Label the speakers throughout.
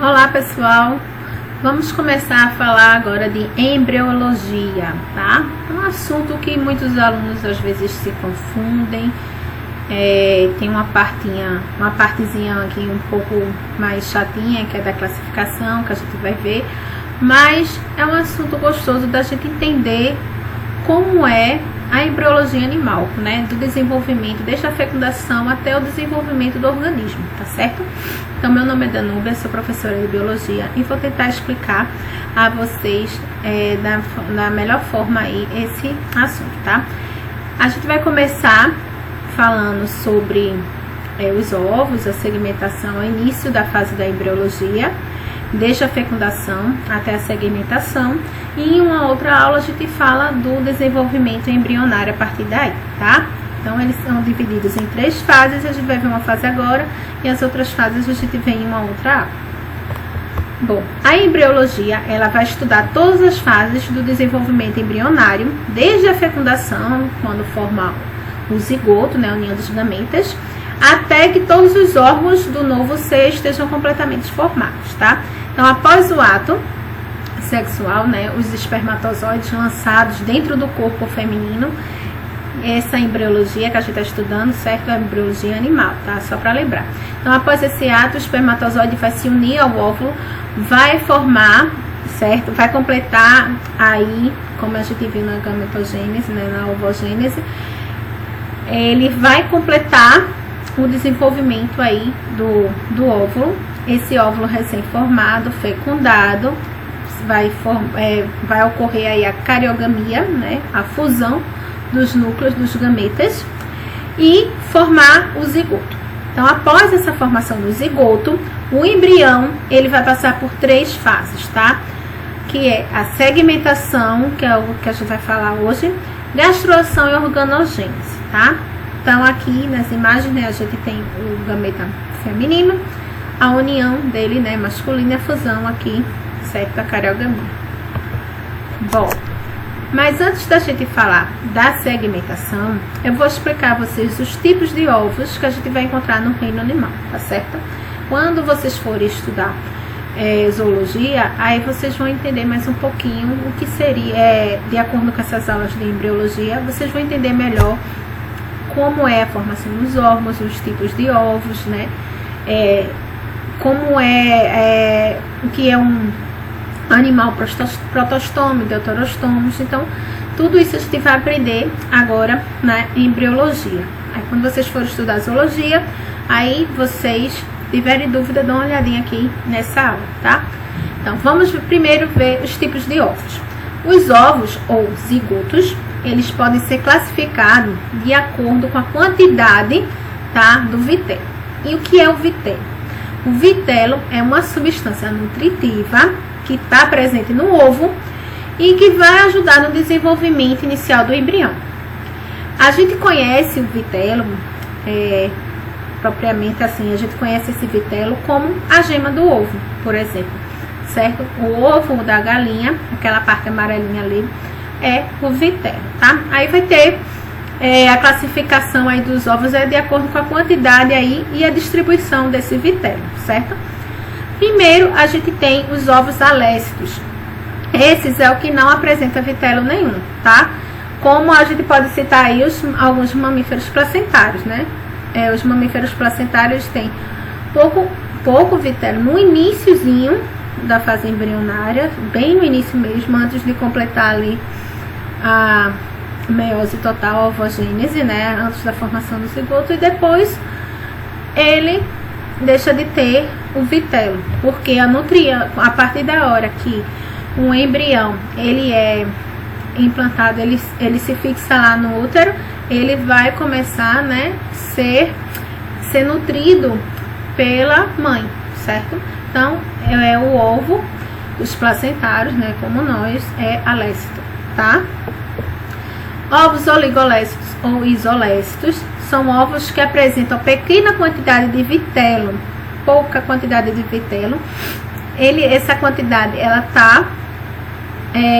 Speaker 1: Olá pessoal, vamos começar a falar agora de embriologia, tá? É um assunto que muitos alunos às vezes se confundem. Tem uma partezinha aqui um pouco mais chatinha, que é da classificação, que a gente vai ver, mas é um assunto gostoso da gente entender como é a embriologia animal, né? Do desenvolvimento, desde a fecundação até o desenvolvimento do organismo, tá certo? Então, meu nome é Danúbia, sou professora de biologia e vou tentar explicar a vocês da melhor forma aí esse assunto, tá? A gente vai começar falando sobre os ovos, a segmentação, o início da fase da embriologia, desde a fecundação até a segmentação, e em uma outra aula a gente fala do desenvolvimento embrionário a partir daí, tá? Então, eles são divididos em 3 fases, a gente vai ver uma fase agora, e as outras fases a gente vê em uma outra aula. Bom, a embriologia, ela vai estudar todas as fases do desenvolvimento embrionário, desde a fecundação, quando forma o zigoto, né, a união dos gametas, até que todos os órgãos do novo ser estejam completamente formados, tá? Então, após o ato sexual, né, os espermatozoides lançados dentro do corpo feminino, essa embriologia que a gente está estudando, certo? É a embriologia animal, tá? Só para lembrar. Então, após esse ato, o espermatozoide vai se unir ao óvulo, vai formar, certo? Vai completar aí, como a gente viu na gametogênese, né, na ovogênese, ele vai completar o desenvolvimento aí do óvulo. Esse óvulo recém-formado, fecundado, vai ocorrer aí a cariogamia, né, a fusão dos núcleos dos gametas e formar o zigoto. Então, após essa formação do zigoto, o embrião ele vai passar por 3 fases, tá? Que é a segmentação, que é o que a gente vai falar hoje, gastrulação e organogênese, tá? Então, aqui nas imagens, né, a gente tem o gameta feminino, a união dele, né, masculina, e a fusão aqui, certo, da cariogamia. Bom, mas antes da gente falar da segmentação, eu vou explicar a vocês os tipos de ovos que a gente vai encontrar no reino animal, tá certo? Quando vocês forem estudar zoologia, aí vocês vão entender mais um pouquinho o que seria, de acordo com essas aulas de embriologia, vocês vão entender melhor como é a formação dos órgãos, os tipos de ovos, né? Como o que é um animal protostome, deuterostomos. Então, tudo isso a gente vai aprender agora na embriologia. Aí, quando vocês forem estudar zoologia, aí vocês tiverem dúvida, dão uma olhadinha aqui nessa aula, tá? Então, vamos primeiro ver os tipos de ovos. Os ovos, ou zigotos, eles podem ser classificados de acordo com a quantidade, tá, do vitelo. E o que é o vitelo? O vitelo é uma substância nutritiva que está presente no ovo e que vai ajudar no desenvolvimento inicial do embrião. A gente conhece o vitelo, propriamente assim, a gente conhece esse vitelo como a gema do ovo, por exemplo, certo? O ovo da galinha, aquela parte amarelinha ali, é o vitelo, tá? Aí vai ter a classificação aí dos ovos de acordo com a quantidade aí e a distribuição desse vitelo, certo? Primeiro, a gente tem os ovos alécitos. Esses é o que não apresenta vitelo nenhum, tá? Como a gente pode citar aí alguns mamíferos placentários, né? Os mamíferos placentários têm pouco vitelo no iniciozinho da fase embrionária, bem no início mesmo, antes de completar ali a meiose total, a ovogênese, né? Antes da formação do zigoto, e depois ele deixa de ter o vitelo, porque a partir da hora que um embrião ele é implantado, ele se fixa lá no útero, ele vai começar, né, ser nutrido pela mãe, certo? Então, o ovo dos placentários, né, como nós, é alécito, tá? Ovos oligolécitos ou isolécitos são ovos que apresentam pequena quantidade de vitelo, pouca quantidade de vitelo. Essa quantidade, ela tá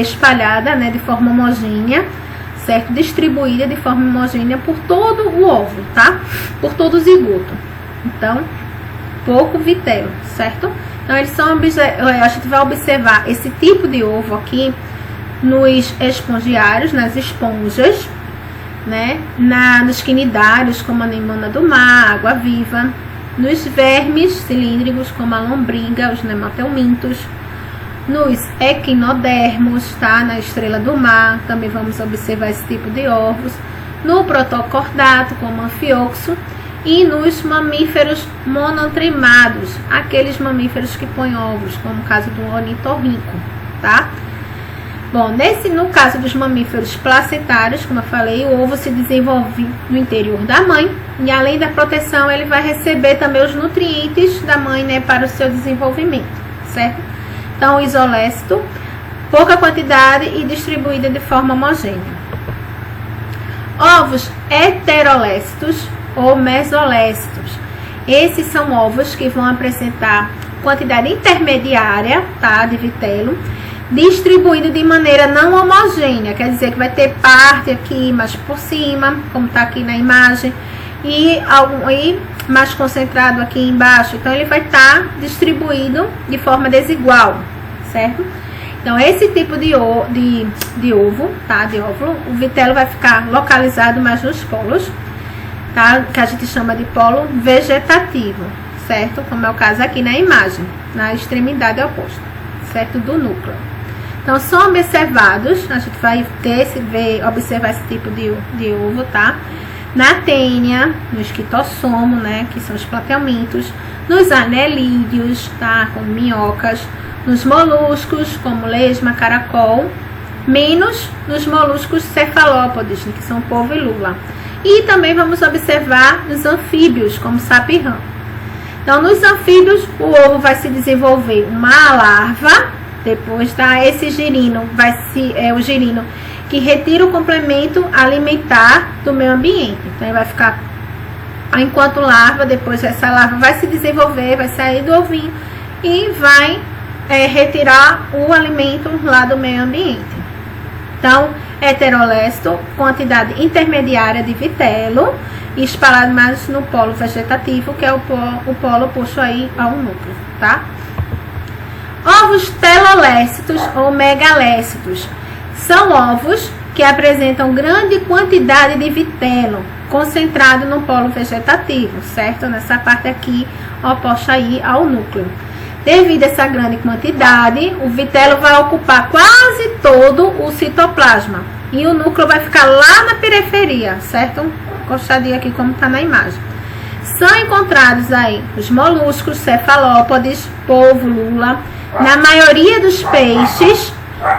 Speaker 1: espalhada, né, de forma homogênea, certo? Distribuída de forma homogênea por todo o óvulo, tá? Por todo o zigoto. Então, pouco vitelo, certo? Então, a gente vai observar esse tipo de ovo aqui nos espongiários, nas esponjas, né? Nos quinidários, como a anemona do mar, água-viva, nos vermes cilíndricos, como a lombriga, os nematelmintos, nos equinodermos, tá? Na estrela do mar, também vamos observar esse tipo de ovos, no protocordato, como anfioxo, e nos mamíferos monotremados, aqueles mamíferos que põem ovos, como o caso do ornitorrinco, tá? Bom, no caso dos mamíferos placentários, como eu falei, o ovo se desenvolve no interior da mãe e, além da proteção, ele vai receber também os nutrientes da mãe, né, para o seu desenvolvimento, certo? Então, isolécito, pouca quantidade e distribuída de forma homogênea. Ovos heterolécitos ou mesolécitos. Esses são ovos que vão apresentar quantidade intermediária, tá, de vitelo, distribuído de maneira não homogênea, quer dizer que vai ter parte aqui mais por cima, como está aqui na imagem, e mais concentrado aqui embaixo. Então, ele vai estar distribuído de forma desigual, certo? Então, esse tipo de ovo, tá, de óvulo, o vitelo vai ficar localizado mais nos polos, tá, que a gente chama de polo vegetativo, certo? Como é o caso aqui na imagem, na extremidade oposta, certo, do núcleo. Então, são observados, a gente vai observar esse tipo de ovo, tá? Na tênia, no esquitossomo, né, que são os platelmintos, nos anelídeos, tá, como minhocas, nos moluscos, como lesma, caracol, menos nos moluscos cefalópodes, que são polvo e lula. E também vamos observar nos anfíbios, como sapo e rã. Então, nos anfíbios, o ovo vai se desenvolver uma larva, depois, tá? Esse girino o girino que retira o complemento alimentar do meio ambiente. Então, ele vai ficar enquanto larva, depois essa larva vai se desenvolver, vai sair do ovinho e vai retirar o alimento lá do meio ambiente. Então, heterolécito, quantidade intermediária de vitelo, espalhado mais no polo vegetativo, que é o polo oposto aí ao núcleo, tá? Ovos telolécitos ou megalécitos são ovos que apresentam grande quantidade de vitelo concentrado no polo vegetativo, certo? Nessa parte aqui, oposta aí ao núcleo. Devido a essa grande quantidade, o vitelo vai ocupar quase todo o citoplasma e o núcleo vai ficar lá na periferia, certo? Encostadinho aqui como está na imagem. São encontrados aí os moluscos, cefalópodes, polvo, lula, na maioria dos peixes,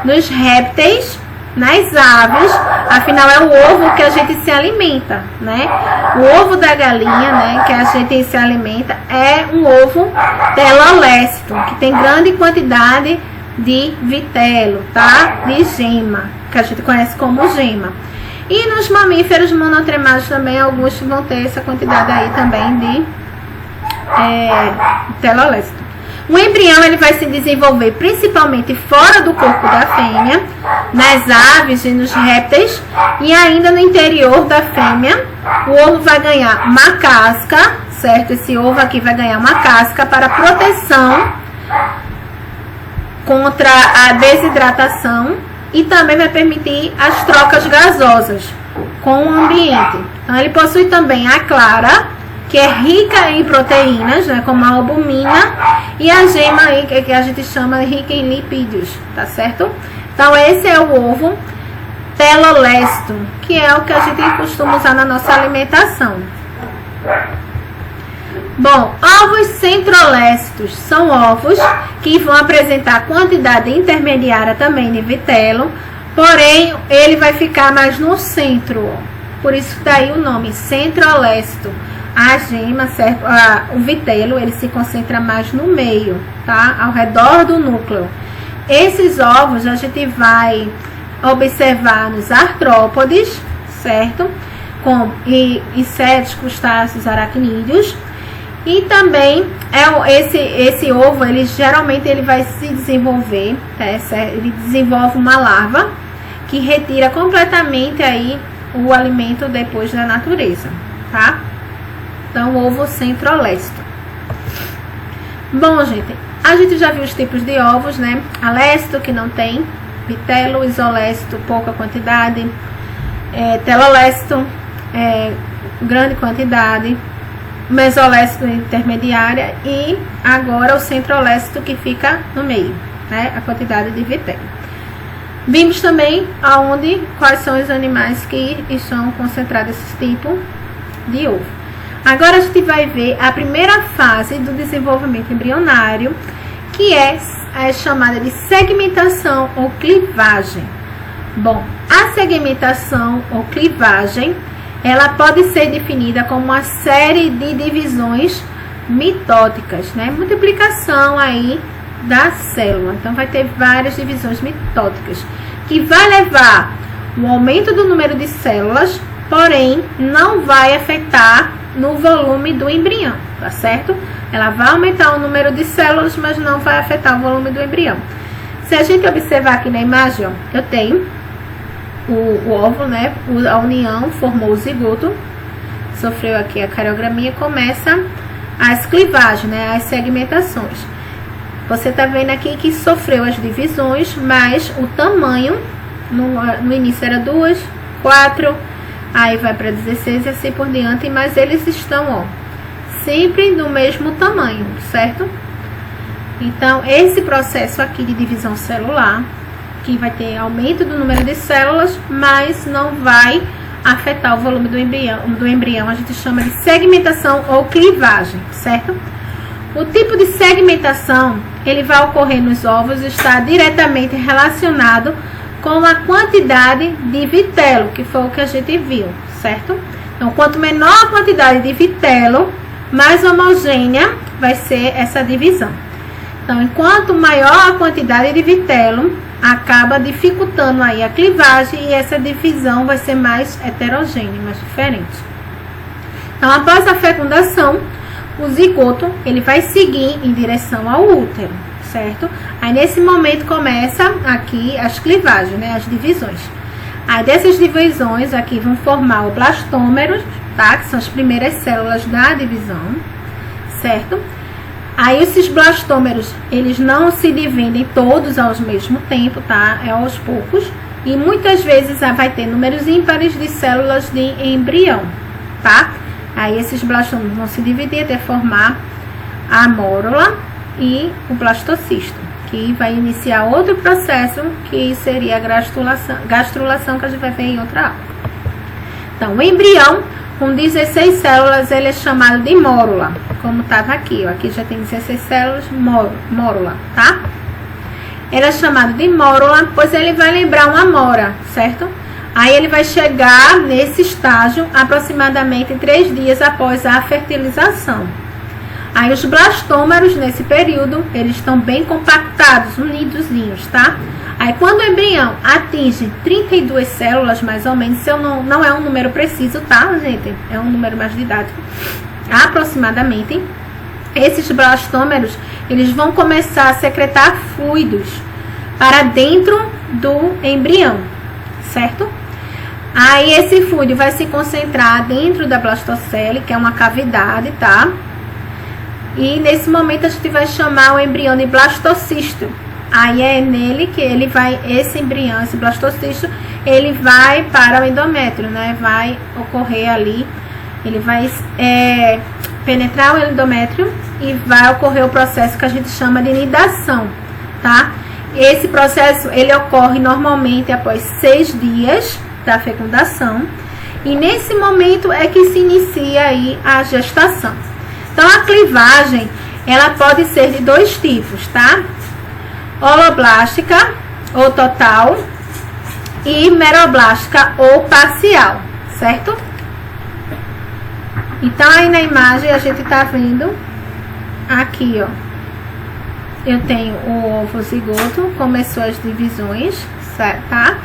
Speaker 1: nos répteis, nas aves, afinal é o ovo que a gente se alimenta, né? O ovo da galinha, né, que a gente se alimenta, é um ovo telolécito, que tem grande quantidade de vitelo, tá? De gema, que a gente conhece como gema. E nos mamíferos monotremados também, alguns vão ter essa quantidade aí também de telolécito. O embrião ele vai se desenvolver principalmente fora do corpo da fêmea, nas aves e nos répteis, e ainda no interior da fêmea. O ovo vai ganhar uma casca, certo? Esse ovo aqui vai ganhar uma casca para proteção contra a desidratação e também vai permitir as trocas gasosas com o ambiente. Então, ele possui também a clara, que é rica em proteínas, né, como a albumina, e a gema aí, que a gente chama rica em lipídios, tá certo? Então, esse é o ovo telolécito, que é o que a gente costuma usar na nossa alimentação. Bom, ovos centrolécitos são ovos que vão apresentar quantidade intermediária também de vitelo, porém, ele vai ficar mais no centro, por isso daí o nome, centrolécito. A gema, certo? O vitelo, ele se concentra mais no meio, tá? Ao redor do núcleo. Esses ovos a gente vai observar nos artrópodes, certo? Com insetos, crustáceos, aracnídeos. E também esse ovo, ele geralmente ele vai se desenvolver, tá? Ele desenvolve uma larva que retira completamente aí o alimento depois da natureza, tá? Então, ovo centrolécito. Bom, gente, A gente já viu os tipos de ovos, né? Alécito, que não tem vitelo, isolécito, pouca quantidade, telolécito, grande quantidade, mesolécito intermediária e agora o centrolécito, que fica no meio, né? A quantidade de vitelo. Vimos também quais são os animais que estão concentrados esse tipo de ovo. Agora a gente vai ver a primeira fase do desenvolvimento embrionário, que é chamada de segmentação ou clivagem. Bom, a segmentação ou clivagem, ela pode ser definida como uma série de divisões mitóticas, né? Multiplicação aí da célula. Então, vai ter várias divisões mitóticas, que vai levar o aumento do número de células, porém, não vai afetar no volume do embrião, tá certo? Ela vai aumentar o número de células, mas não vai afetar o volume do embrião. Se a gente observar aqui na imagem, ó, eu tenho o óvulo, né? A união formou o zigoto, sofreu aqui a cariograminha, começa as clivagens, né? As segmentações. Você tá vendo aqui que sofreu as divisões, mas o tamanho, no início era 2, 4, aí vai para 16 e assim por diante, mas eles estão, ó, sempre no mesmo tamanho, certo? Então, esse processo aqui de divisão celular, que vai ter aumento do número de células, mas não vai afetar o volume do embrião, a gente chama de segmentação ou clivagem, certo? O tipo de segmentação, ele vai ocorrer nos ovos, está diretamente relacionado com a quantidade de vitelo, que foi o que a gente viu, certo? Então, quanto menor a quantidade de vitelo, mais homogênea vai ser essa divisão. Então, enquanto maior a quantidade de vitelo, acaba dificultando aí a clivagem e essa divisão vai ser mais heterogênea, mais diferente. Então, após a fecundação, o zigoto, ele vai seguir em direção ao útero, certo? Aí, nesse momento, começa aqui as clivagens, né? As divisões. Aí, dessas divisões aqui vão formar o blastômero, tá? Que são as primeiras células da divisão, certo? Aí, esses blastômeros, eles não se dividem todos ao mesmo tempo, tá? É aos poucos. E muitas vezes vai ter números ímpares de células de embrião, tá? Aí, esses blastômeros vão se dividir até formar a mórula e o blastocisto, que vai iniciar outro processo, que seria a gastrulação, que a gente vai ver em outra aula. Então, o embrião, com 16 células, ele é chamado de mórula, como estava aqui, ó. Aqui já tem 16 células, mórula, tá? Ele é chamado de mórula, pois ele vai lembrar uma amora, certo? Aí ele vai chegar nesse estágio aproximadamente 3 dias após a fertilização. Aí os blastômeros, nesse período, eles estão bem compactados, unidozinhos, tá? Aí quando o embrião atinge 32 células, mais ou menos, se eu não é um número preciso, tá, gente? É um número mais didático. Aproximadamente, esses blastômeros, eles vão começar a secretar fluidos para dentro do embrião, certo? Aí esse fluido vai se concentrar dentro da blastocele, que é uma cavidade, tá? E nesse momento a gente vai chamar o embrião de blastocisto. Aí é nele que ele vai, esse embrião, esse blastocisto, ele vai para o endométrio, né? Vai ocorrer ali, ele vai penetrar o endométrio e vai ocorrer o processo que a gente chama de nidação, tá? Esse processo, ele ocorre normalmente após 6 dias da fecundação. E nesse momento é que se inicia aí a gestação. Então, a clivagem, ela pode ser de 2 tipos, tá? Holoblástica, ou total, e meroblástica, ou parcial, certo? Então, aí na imagem, a gente tá vendo aqui, ó. Eu tenho o ovo zigoto, começou as divisões, tá?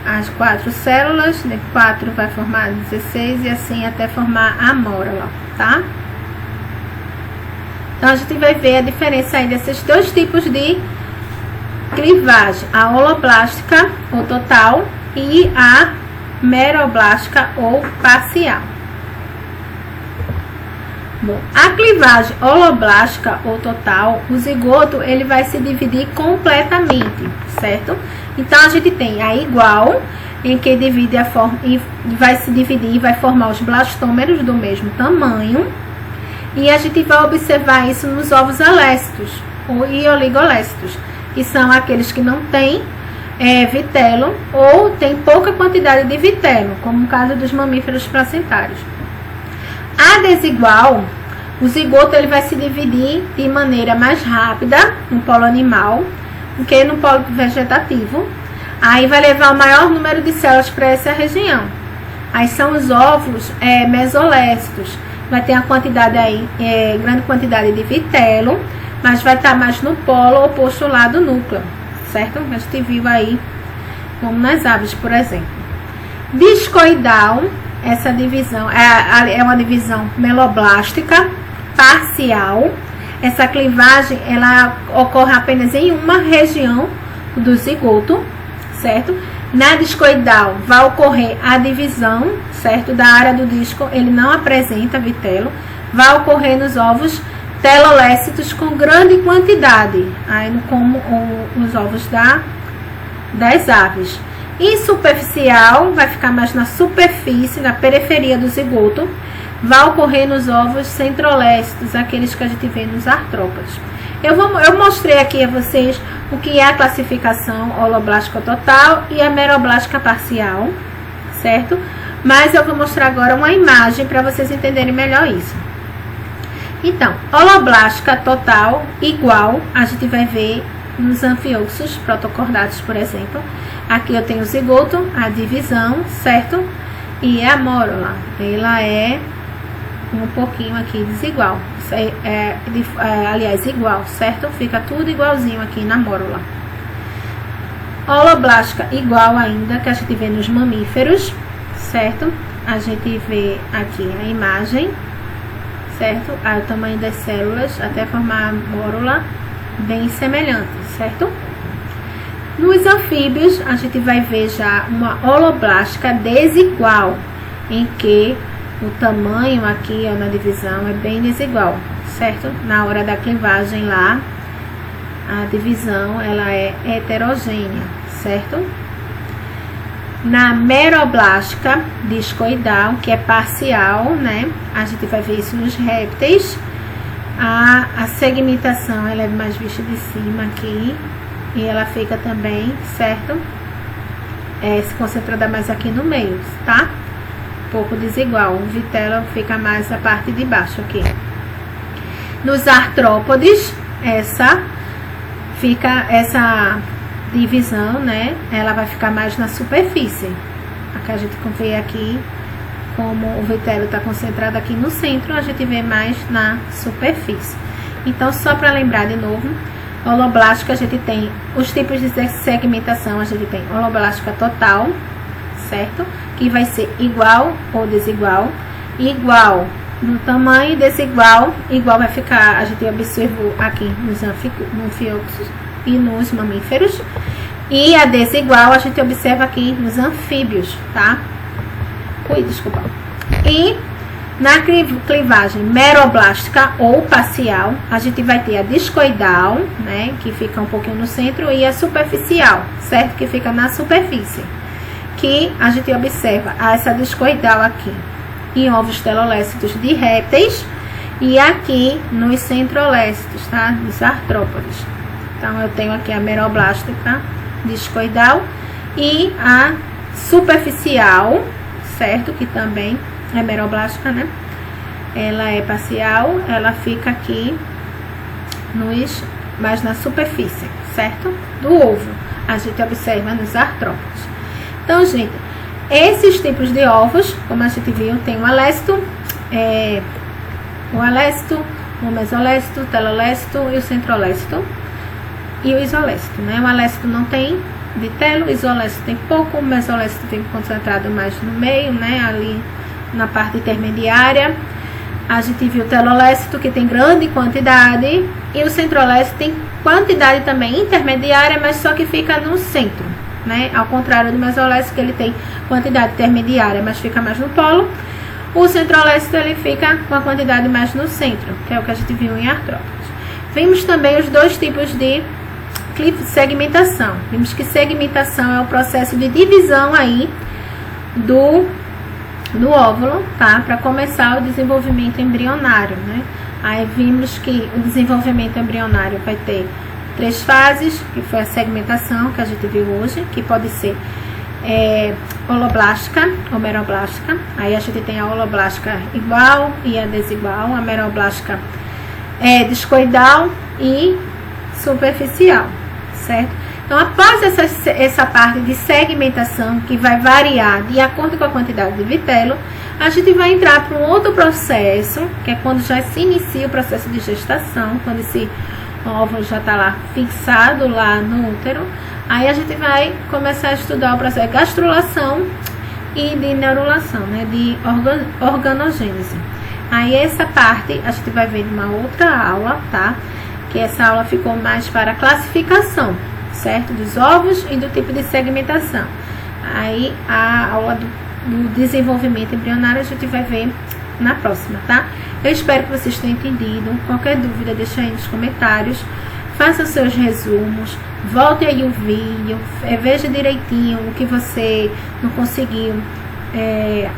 Speaker 1: As 4 células, de 4 vai formar 16 e assim até formar a mórula, tá? Então, a gente vai ver a diferença aí desses 2 tipos de clivagem. A holoblástica, ou total, e a meroblástica, ou parcial. Bom, a clivagem holoblástica ou total, o zigoto ele vai se dividir completamente, certo? Então a gente tem a igual, em que divide a forma e vai se dividir e vai formar os blastômeros do mesmo tamanho. E a gente vai observar isso nos ovos alécitos e oligolécitos, que são aqueles que não têm vitelo ou tem pouca quantidade de vitelo, como no caso dos mamíferos placentários. A desigual, o zigoto ele vai se dividir de maneira mais rápida no polo animal do que no polo vegetativo. Aí vai levar o maior número de células para essa região. Aí são os óvulos mesolécitos. Vai ter a quantidade aí, grande quantidade de vitelo, mas vai estar mais no polo oposto lá do núcleo, certo? A gente viu aí, como nas aves, por exemplo. Discoidal, essa divisão é uma divisão meloblástica parcial. Essa clivagem ela ocorre apenas em uma região do zigoto, certo? Na discoidal vai ocorrer a divisão, certo? Da área do disco, ele não apresenta vitelo. Vai ocorrer nos ovos telolécitos com grande quantidade, aí como os ovos das aves. E superficial vai ficar mais na superfície, na periferia do zigoto. Vai ocorrer nos ovos centrolécitos, aqueles que a gente vê nos artrópodes. Eu mostrei aqui a vocês o que é a classificação holoblástica total e a meroblástica parcial, certo? Mas eu vou mostrar agora uma imagem para vocês entenderem melhor isso. Então, holoblástica total igual, a gente vai ver nos anfioxos protocordados, por exemplo. Aqui eu tenho o zigoto, a divisão, certo? E a mórula, ela é um pouquinho aqui desigual. Aliás, igual, certo? Fica tudo igualzinho aqui na mórula. Holoblástica igual ainda, que a gente vê nos mamíferos, certo? A gente vê aqui a imagem, certo? O tamanho das células até formar a mórula bem semelhante, certo? Nos anfíbios, a gente vai ver já uma holoblástica desigual, em que o tamanho aqui, ó, na divisão é bem desigual, certo? Na hora da clivagem lá, a divisão ela é heterogênea, certo? Na meroblástica discoidal, que é parcial, né? A gente vai ver isso nos répteis. A segmentação ela é mais vista de cima aqui. E ela fica também, certo? Se concentrada mais aqui no meio, tá? Um pouco desigual. O vitelo fica mais a parte de baixo aqui. Nos artrópodes, essa divisão, né? Ela vai ficar mais na superfície. Aqui a gente vê aqui como o vitelo está concentrado aqui no centro, a gente vê mais na superfície. Então, só para lembrar de novo, holoblástica a gente tem os tipos de segmentação, a gente tem holoblástica total, certo? Que vai ser igual ou desigual. Igual no tamanho, desigual, igual vai ficar, a gente observou aqui nos anfioxos e nos mamíferos. E a desigual a gente observa aqui nos anfíbios, tá? Desculpa. E na clivagem meroblástica ou parcial, a gente vai ter a discoidal, né, que fica um pouquinho no centro, e a superficial, certo? Que fica na superfície. Que a gente observa essa discoidal aqui em ovos telolécitos de répteis e aqui nos centrolécitos, tá? Dos artrópodes. Então, eu tenho aqui a meroblástica discoidal e a superficial, certo? Que também é meroblástica, né? Ela é parcial, ela fica aqui mais na superfície, certo? Do ovo. A gente observa nos artrópodes. Então, gente, esses tipos de ovos, como a gente viu, tem o alécito, o mesolécito, o telolécito e o centrolécito e o isolécito, né? O alécito não tem vitelo, o isolécito tem pouco, o mesolécito tem concentrado mais no meio, né? Ali na parte intermediária. A gente viu o telolécito, que tem grande quantidade, e o centrolécito tem quantidade também intermediária, mas só que fica no centro, né? Ao contrário do mesolécito, que ele tem quantidade intermediária, mas fica mais no polo. O centrólecito ele fica com a quantidade mais no centro, que é o que a gente viu em artrópodes. Vimos também os dois tipos de segmentação. Vimos que segmentação é o processo de divisão aí do óvulo, tá? Para começar o desenvolvimento embrionário, né? Aí vimos que o desenvolvimento embrionário vai ter 3 fases, que foi a segmentação que a gente viu hoje, que pode ser holoblástica ou meroblástica. Aí a gente tem a holoblástica igual e a desigual, a meroblástica discoidal e superficial, certo? Então, após essa parte de segmentação, que vai variar de acordo com a quantidade de vitelo, a gente vai entrar para um outro processo, que é quando já se inicia o processo de gestação, quando esse óvulo já está lá fixado lá no útero. Aí a gente vai começar a estudar o processo de gastrulação e de neurulação, né, de organogênese. Aí essa parte a gente vai ver numa outra aula, tá? Que essa aula ficou mais para classificação, certo? Dos ovos e do tipo de segmentação. Aí a aula do desenvolvimento embrionário a gente vai ver na próxima, tá? Eu espero que vocês tenham entendido. Qualquer dúvida, deixa aí nos comentários. Faça os seus resumos, volte aí o vídeo, veja direitinho o que você não conseguiu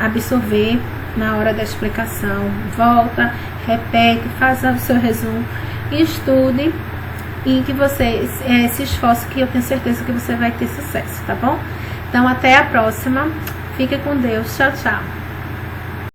Speaker 1: absorver na hora da explicação. Volta, repete, faça o seu resumo e estude, e que você se esforce, que eu tenho certeza que você vai ter sucesso, tá bom? Então, até a próxima. Fique com Deus. Tchau, tchau.